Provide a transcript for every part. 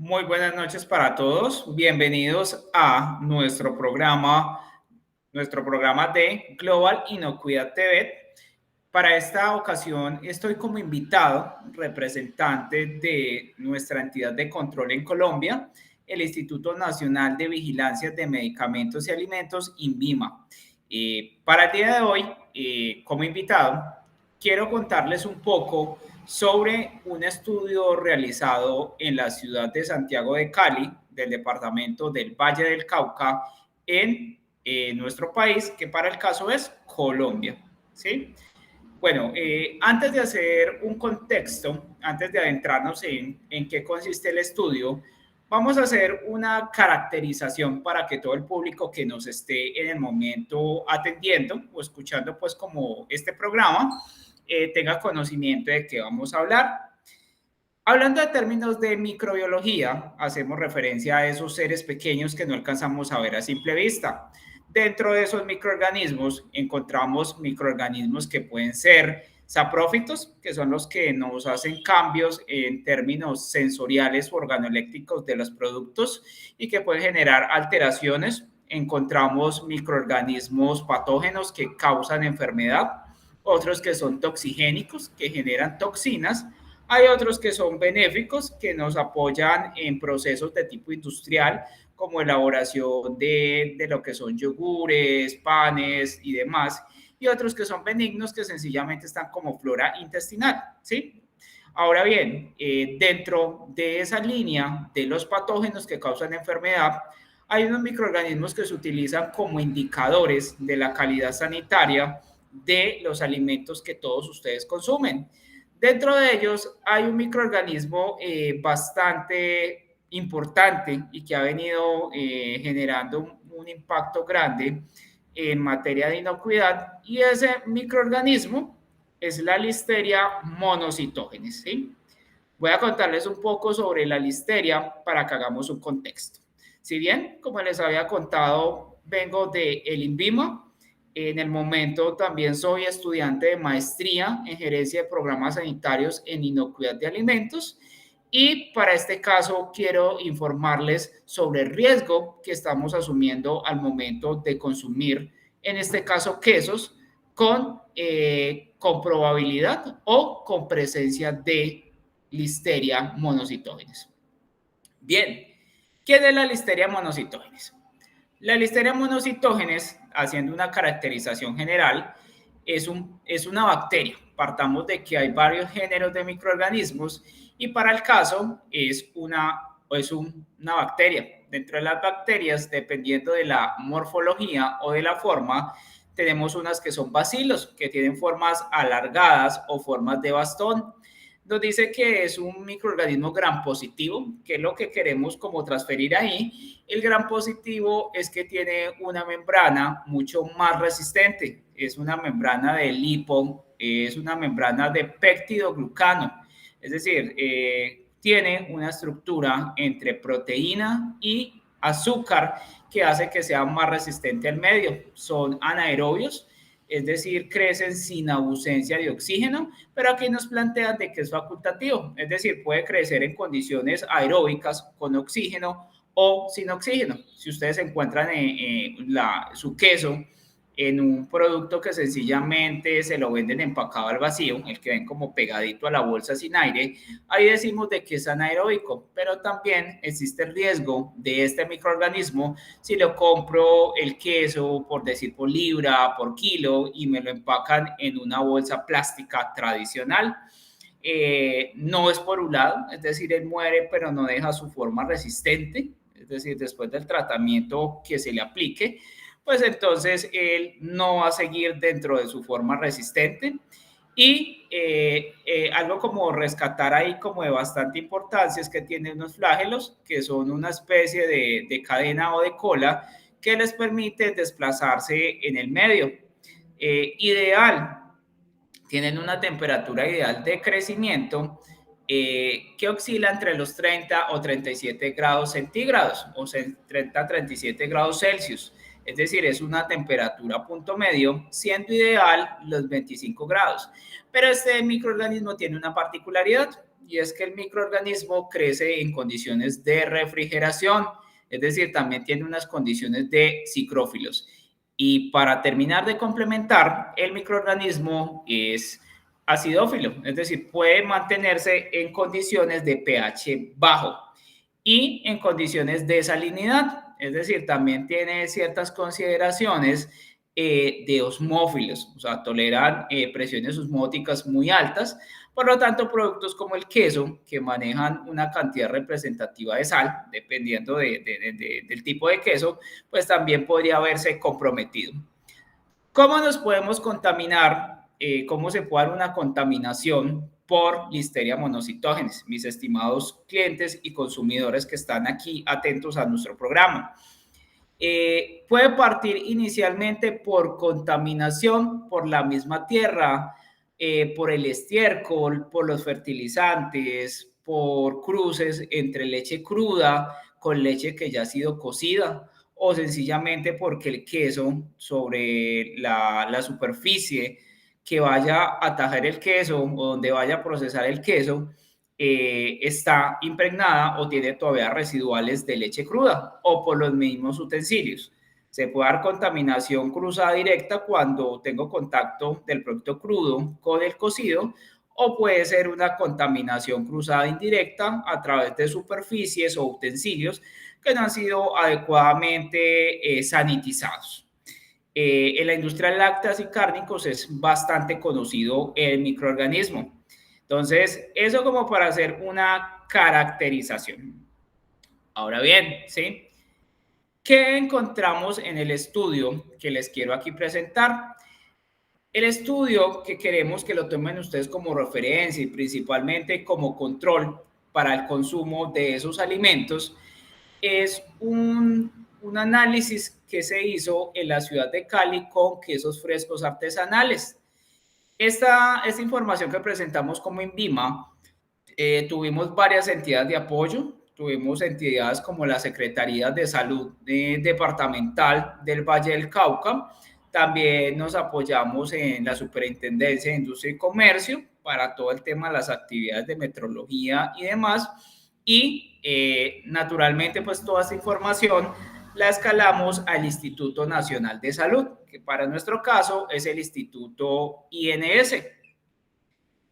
Muy buenas noches para todos. Bienvenidos a nuestro programa de Global Inocuidad TV. Para esta ocasión estoy como invitado, representante de nuestra entidad de control en Colombia, el Instituto Nacional de Vigilancia de Medicamentos y Alimentos, INVIMA. Para el día de hoy, como invitado, quiero contarles un poco sobre un estudio realizado en la ciudad de Santiago de Cali, del departamento del Valle del Cauca, en nuestro país, que para el caso es Colombia, ¿sí? Bueno, antes de hacer un contexto, antes de adentrarnos en qué consiste el estudio, vamos a hacer una caracterización para que todo el público que nos esté en el momento atendiendo o escuchando pues como este programa tenga conocimiento de qué vamos a hablar. Hablando de términos de microbiología, hacemos referencia a esos seres pequeños que no alcanzamos a ver a simple vista. Dentro de esos microorganismos encontramos microorganismos que pueden ser saprófitos, que son los que nos hacen cambios en términos sensoriales o organoeléctricos de los productos y que pueden generar alteraciones. Encontramos microorganismos patógenos que causan enfermedad, otros que son toxigénicos, que generan toxinas. Hay otros que son benéficos, que nos apoyan en procesos de tipo industrial, como elaboración de lo que son yogures, panes y demás. Y otros que son benignos, que sencillamente están como flora intestinal, ¿sí? Ahora bien, dentro de esa línea de los patógenos que causan enfermedad, hay unos microorganismos que se utilizan como indicadores de la calidad sanitaria de los alimentos que todos ustedes consumen. Dentro de ellos hay un microorganismo bastante importante y que ha venido generando un impacto grande en materia de inocuidad, y ese microorganismo es la Listeria monocytogenes, ¿sí? Voy a contarles un poco sobre la listeria para que hagamos un contexto. Si bien, como les había contado, vengo de el INVIMA, en el momento también soy estudiante de maestría en gerencia de programas sanitarios en inocuidad de alimentos, y para este caso quiero informarles sobre el riesgo que estamos asumiendo al momento de consumir, en este caso, quesos con probabilidad o con presencia de Listeria monocytogenes. Bien, ¿qué es la Listeria monocytogenes? La Listeria monocytogenes, haciendo una caracterización general, es una bacteria. Partamos de que hay varios géneros de microorganismos y para el caso es una bacteria. Dentro de las bacterias, dependiendo de la morfología o de la forma, tenemos unas que son bacilos, que tienen formas alargadas o formas de bastón. Nos dice que es un microorganismo gram positivo, que es lo que queremos como transferir ahí. El gram positivo es que tiene una membrana mucho más resistente, es una membrana de lipo, es una membrana de péptidoglucano, es decir, tiene una estructura entre proteína y azúcar que hace que sea más resistente al medio. Son anaerobios, es decir, crecen sin ausencia de oxígeno, pero aquí nos plantean de que es facultativo, es decir, puede crecer en condiciones aeróbicas con oxígeno o sin oxígeno. Si ustedes encuentran su queso en un producto que sencillamente se lo venden empacado al vacío, el que ven como pegadito a la bolsa sin aire, ahí decimos de que es anaeróbico, pero también existe el riesgo de este microorganismo si lo compro el queso, por decir, por libra, por kilo, y me lo empacan en una bolsa plástica tradicional. No es por un lado, es decir, él muere pero no deja su forma resistente, es decir, después del tratamiento que se le aplique, pues entonces él no va a seguir dentro de su forma resistente. Y algo como rescatar ahí como de bastante importancia es que tiene unos flagelos que son una especie de cadena o de cola que les permite desplazarse en el medio. Ideal, tienen una temperatura ideal de crecimiento que oscila entre los 30 o 37 grados centígrados o 30 a 37 grados Celsius. Es decir, es una temperatura punto medio, siendo ideal los 25 grados. Pero este microorganismo tiene una particularidad y es que el microorganismo crece en condiciones de refrigeración, es decir, también tiene unas condiciones de psicrófilos. Y para terminar de complementar, el microorganismo es acidófilo, es decir, puede mantenerse en condiciones de pH bajo y en condiciones de salinidad, es decir, también tiene ciertas consideraciones de osmófilos, o sea, toleran presiones osmóticas muy altas. Por lo tanto, productos como el queso, que manejan una cantidad representativa de sal, dependiendo del tipo de queso, pues también podría verse comprometido. ¿Cómo nos podemos contaminar? ¿Cómo se puede dar una contaminación por Listeria monocytogenes? Mis estimados clientes y consumidores que están aquí atentos a nuestro programa. Puede partir inicialmente por contaminación por la misma tierra, por el estiércol, por los fertilizantes, por cruces entre leche cruda con leche que ya ha sido cocida, o sencillamente porque el queso sobre la superficie que vaya a tajar el queso o donde vaya a procesar el queso está impregnada o tiene todavía residuales de leche cruda o por los mismos utensilios. Se puede dar contaminación cruzada directa cuando tengo contacto del producto crudo con el cocido, o puede ser una contaminación cruzada indirecta a través de superficies o utensilios que no han sido adecuadamente sanitizados. En la industria de lácteos y cárnicos es bastante conocido el microorganismo. Entonces, eso como para hacer una caracterización. Ahora bien, ¿sí? ¿Qué encontramos en el estudio que les quiero aquí presentar? El estudio que queremos que lo tomen ustedes como referencia y principalmente como control para el consumo de esos alimentos es un análisis que se hizo en la ciudad de Cali con quesos frescos artesanales. Esta información que presentamos como INVIMA, tuvimos varias entidades de apoyo, tuvimos entidades como la Secretaría de Salud Departamental del Valle del Cauca, también nos apoyamos en la Superintendencia de Industria y Comercio para todo el tema de las actividades de metrología y demás, y naturalmente pues toda esta información la escalamos al Instituto Nacional de Salud, que para nuestro caso es el Instituto INS.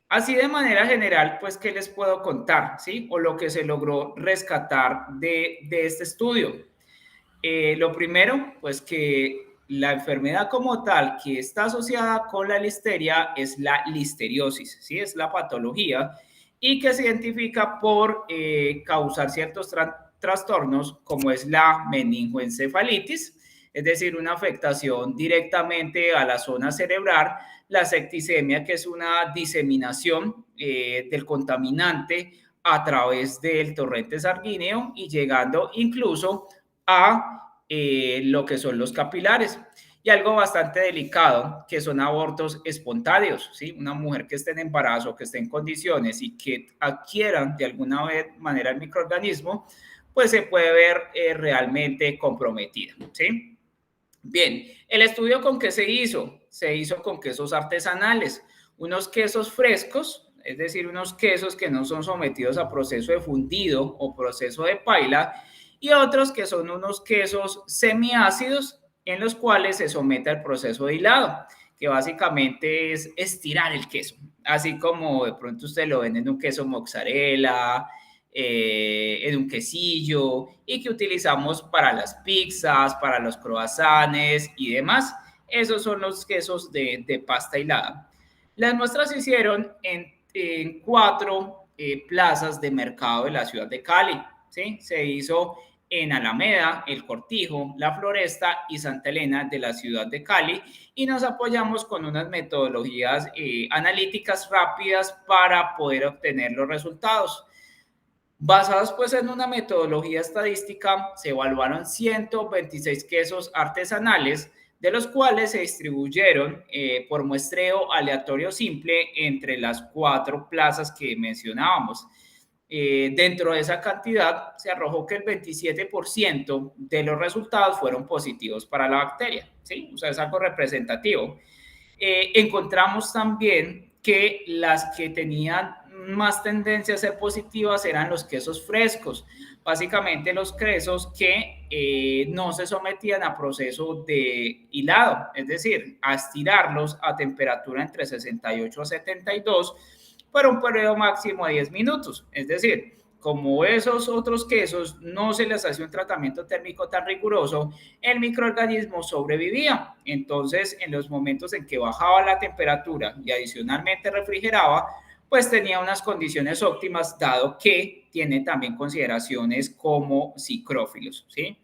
Así de manera general, pues, ¿qué les puedo contar? ¿Sí? O lo que se logró rescatar de este estudio. Lo primero, pues que la enfermedad como tal que está asociada con la listeria es la listeriosis, ¿sí? Es la patología y que se identifica por causar ciertos trastornos como es la meningoencefalitis, es decir, una afectación directamente a la zona cerebral, la septicemia, que es una diseminación del contaminante a través del torrente sanguíneo y llegando incluso a lo que son los capilares. Y algo bastante delicado, que son abortos espontáneos, ¿sí? Una mujer que esté en embarazo, que esté en condiciones y que adquieran de alguna manera el microorganismo, pues se puede ver realmente comprometida, ¿sí? Bien, el estudio con qué se hizo con quesos artesanales, unos quesos frescos, es decir, unos quesos que no son sometidos a proceso de fundido o proceso de paila, y otros que son unos quesos semiácidos en los cuales se somete al proceso de hilado, que básicamente es estirar el queso, así como de pronto usted lo ven en un queso mozzarella, en un quesillo, y que utilizamos para las pizzas, para los croissants y demás. Esos son los quesos de pasta hilada. Las muestras se hicieron en 4 plazas de mercado de la ciudad de Cali, ¿sí? Se hizo en Alameda, El Cortijo, La Floresta y Santa Elena de la ciudad de Cali, y nos apoyamos con unas metodologías analíticas rápidas para poder obtener los resultados. Basados pues en una metodología estadística, se evaluaron 126 quesos artesanales, de los cuales se distribuyeron por muestreo aleatorio simple entre las 4 plazas que mencionábamos. Dentro de esa cantidad se arrojó que el 27% de los resultados fueron positivos para la bacteria, ¿sí? O sea, es algo representativo. Encontramos también que las que tenían más tendencia a ser positivas eran los quesos frescos, básicamente los quesos que no se sometían a proceso de hilado, es decir, a estirarlos a temperatura entre 68 a 72 por un periodo máximo de 10 minutos, es decir, como esos otros quesos no se les hacía un tratamiento térmico tan riguroso, el microorganismo sobrevivía. Entonces, en los momentos en que bajaba la temperatura y adicionalmente refrigeraba, pues tenía unas condiciones óptimas, dado que tiene también consideraciones como psicrófilos, ¿sí?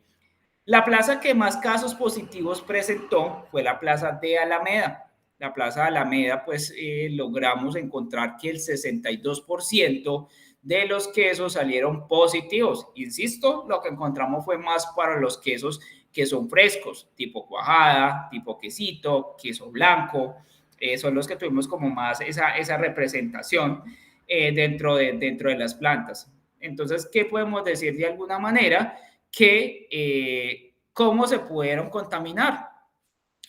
La plaza que más casos positivos presentó fue la plaza de Alameda. La plaza de Alameda, pues logramos encontrar que el 62% de los quesos salieron positivos. Insisto, lo que encontramos fue más para los quesos que son frescos, tipo cuajada, tipo quesito, queso blanco, son los que tuvimos como más esa representación dentro de las plantas. Entonces, ¿qué podemos decir de alguna manera? Que cómo se pudieron contaminar.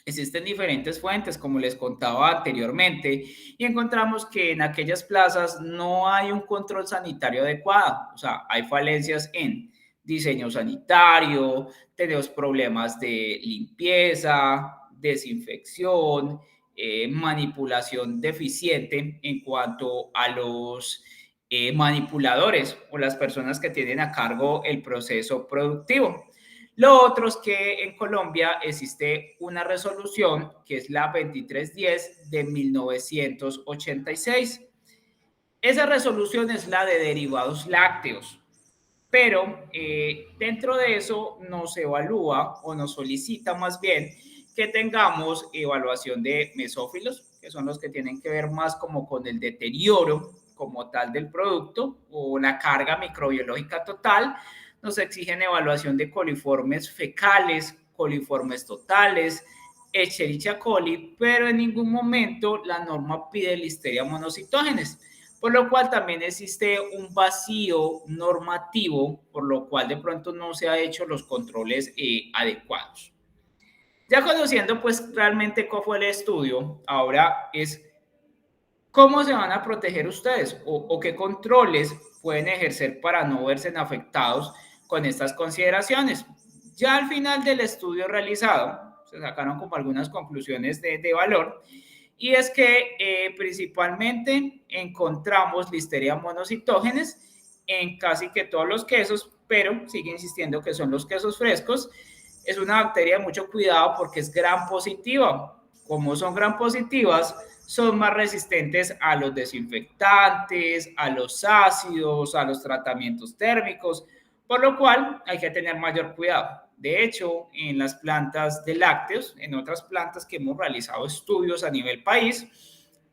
Existen diferentes fuentes, como les contaba anteriormente, y encontramos que en aquellas plazas no hay un control sanitario adecuado, o sea, hay falencias en diseño sanitario, tenemos problemas de limpieza, desinfección, manipulación deficiente en cuanto a los manipuladores o las personas que tienen a cargo el proceso productivo. Lo otro es que en Colombia existe una resolución que es la 2310 de 1986. Esa resolución es la de derivados lácteos, pero dentro de eso nos evalúa o nos solicita más bien que tengamos evaluación de mesófilos, que son los que tienen que ver más como con el deterioro como tal del producto o la carga microbiológica total. Nos exigen evaluación de coliformes fecales, coliformes totales, Escherichia coli, pero en ningún momento la norma pide Listeria monocitógenes, por lo cual también existe un vacío normativo, por lo cual de pronto no se han hecho los controles adecuados. Ya conociendo pues realmente cómo fue el estudio, ahora es cómo se van a proteger ustedes o qué controles pueden ejercer para no verse afectados con estas consideraciones. Ya al final del estudio realizado, se sacaron como algunas conclusiones de valor, y es que principalmente encontramos Listeria monocitógenes en casi que todos los quesos, pero sigue insistiendo que son los quesos frescos. Es una bacteria de mucho cuidado porque es gram positiva. Como son gram positivas, son más resistentes a los desinfectantes, a los ácidos, a los tratamientos térmicos, por lo cual hay que tener mayor cuidado. De hecho, en las plantas de lácteos, en otras plantas que hemos realizado estudios a nivel país,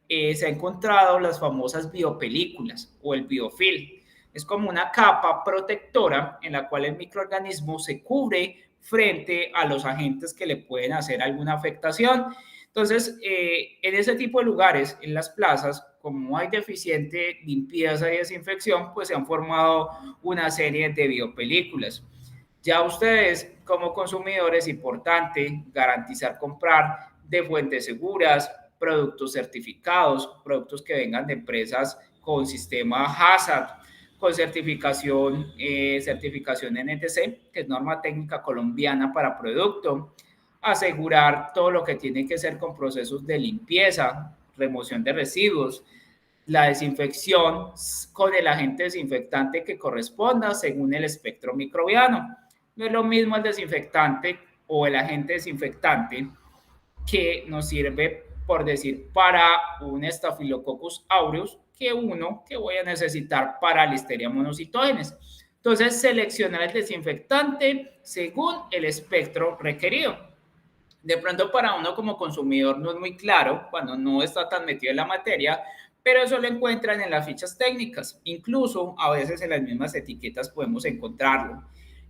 se ha encontrado las famosas biopelículas o el biofilm. Es como una capa protectora en la cual el microorganismo se cubre frente a los agentes que le pueden hacer alguna afectación. Entonces, en ese tipo de lugares, en las plazas, como hay deficiente limpieza y desinfección, pues se han formado una serie de biopelículas. Ya ustedes, como consumidores, es importante garantizar comprar de fuentes seguras, productos certificados, productos que vengan de empresas con sistema HACCP, con certificación NTC, que es norma técnica colombiana para producto, asegurar todo lo que tiene que ser con procesos de limpieza, remoción de residuos, la desinfección con el agente desinfectante que corresponda según el espectro microbiano. No es lo mismo el desinfectante o el agente desinfectante que nos sirve, por decir, para un Staphylococcus aureus que uno que voy a necesitar para Listeria monocitógenes. Entonces, seleccionar el desinfectante según el espectro requerido. De pronto para uno como consumidor no es muy claro cuando no está tan metido en la materia, pero eso lo encuentran en las fichas técnicas. Incluso a veces en las mismas etiquetas podemos encontrarlo.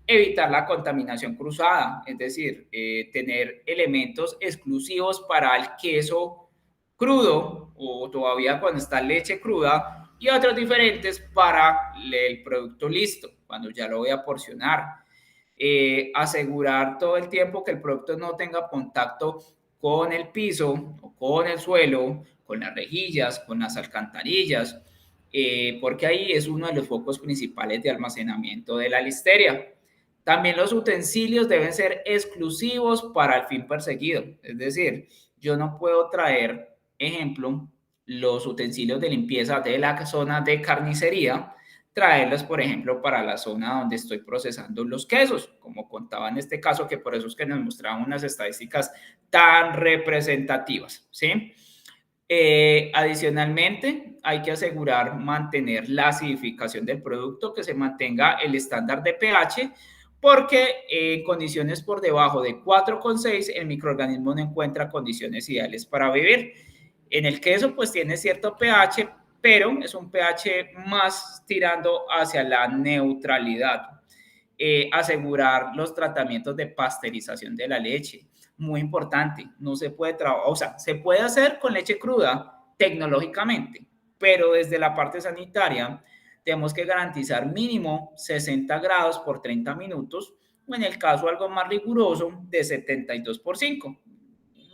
Evitar la contaminación cruzada, es decir, tener elementos exclusivos para el queso crudo o todavía cuando está leche cruda y otros diferentes para el producto listo, cuando ya lo voy a porcionar. Asegurar todo el tiempo que el producto no tenga contacto con el piso o con el suelo, con las rejillas, con las alcantarillas. porque ahí es uno de los focos principales de almacenamiento de la listeria. También los utensilios deben ser exclusivos para el fin perseguido. Es decir, yo no puedo traer, ejemplo, los utensilios de limpieza de la zona de carnicería, traerlos, por ejemplo, para la zona donde estoy procesando los quesos, como contaba en este caso, que por eso es que nos mostraban unas estadísticas tan representativas, ¿sí? Adicionalmente, hay que asegurar mantener la acidificación del producto, que se mantenga el estándar de pH, porque en condiciones por debajo de 4,6 el microorganismo no encuentra condiciones ideales para vivir. En el queso pues tiene cierto pH, pero es un pH más tirando hacia la neutralidad. Asegurar los tratamientos de pasteurización de la leche. Muy importante, no se puede trabajar, o sea, se puede hacer con leche cruda tecnológicamente, pero desde la parte sanitaria tenemos que garantizar mínimo 60 grados por 30 minutos, o en el caso algo más riguroso, de 72 por 5.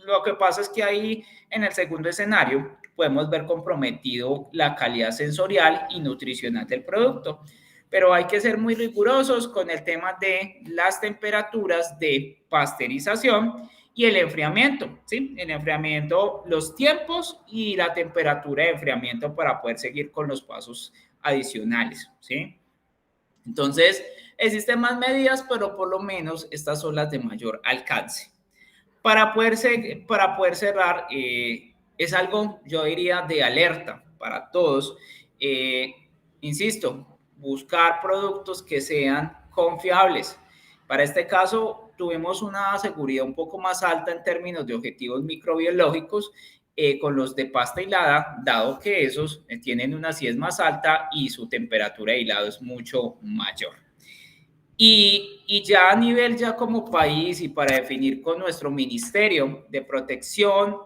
Lo que pasa es que ahí en el segundo escenario podemos ver comprometido la calidad sensorial y nutricional del producto, pero hay que ser muy rigurosos con el tema de las temperaturas de pasteurización y el enfriamiento, ¿sí? El enfriamiento, los tiempos y la temperatura de enfriamiento para poder seguir con los pasos adicionales, ¿sí? Entonces, existen más medidas, pero por lo menos estas son las de mayor alcance. Para poder cerrar, es algo, yo diría, de alerta para todos. Insisto, buscar productos que sean confiables. Para este caso, tuvimos una seguridad un poco más alta en términos de objetivos microbiológicos con los de pasta hilada, dado que esos tienen una acidez más alta y su temperatura de hilado es mucho mayor. Y ya a nivel ya como país y para definir con nuestro Ministerio de Protección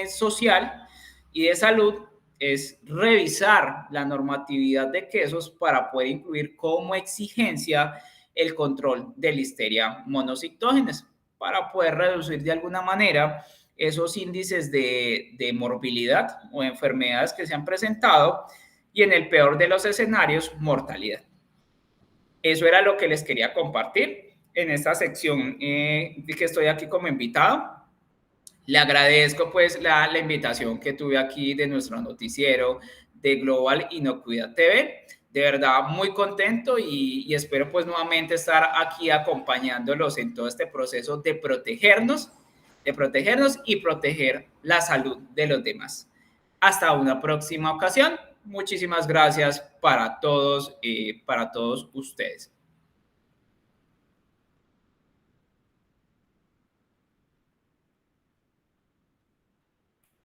Social y de Salud es revisar la normatividad de quesos para poder incluir como exigencia el control de Listeria monocitógenes para poder reducir de alguna manera esos índices de morbilidad o enfermedades que se han presentado y en el peor de los escenarios, mortalidad. Eso era lo que les quería compartir en esta sección que estoy aquí como invitado. Le agradezco pues la invitación que tuve aquí de nuestro noticiero de Global Inocuidad TV. De verdad muy contento y espero pues nuevamente estar aquí acompañándolos en todo este proceso de protegernos y proteger la salud de los demás. Hasta una próxima ocasión. Muchísimas gracias para todos ustedes.